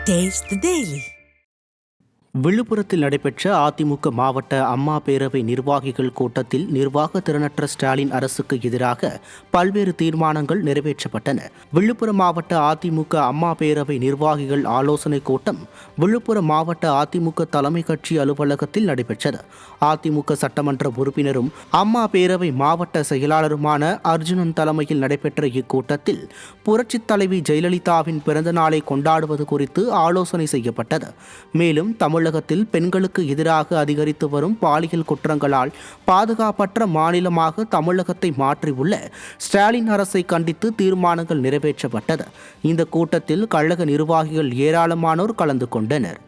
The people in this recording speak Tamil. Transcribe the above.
Taste the Daily. விழுப்புரத்தில் நடைபெற்ற அதிமுக மாவட்ட அம்மா பேரவை நிர்வாகிகள் கூட்டத்தில் நிர்வாக திறனற்ற ஸ்டாலின் அரசுக்கு எதிராக பல்வேறு தீர்மானங்கள் நிறைவேற்றப்பட்டன. விழுப்புரம் மாவட்ட அதிமுக அம்மா பேரவை நிர்வாகிகள் ஆலோசனை கூட்டம் விழுப்புரம் மாவட்ட அதிமுக தலைமை கட்சி அலுவலகத்தில் நடைபெற்றது. அதிமுக சட்டமன்ற உறுப்பினரும் அம்மா பேரவை மாவட்ட செயலாளருமான அர்ஜுனன் தலைமையில் நடைபெற்ற இக்கூட்டத்தில் புரட்சித் தலைவி ஜெயலலிதாவின் பிறந்த நாளை கொண்டாடுவது குறித்து ஆலோசனை செய்யப்பட்டது. மேலும் தமிழகத்தில் பெண்களுக்கு எதிராக அதிகரித்து வரும் பாலியல் குற்றங்களால் பாதுகாப்பற்ற மாநிலமாக தமிழகத்தை மாற்றியுள்ள ஸ்டாலின் அரசை கண்டித்து தீர்மானங்கள் நிறைவேற்றப்பட்டது. இந்த கூட்டத்தில் கழக நிர்வாகிகள் ஏராளமானோர் கலந்து கொண்டனர்.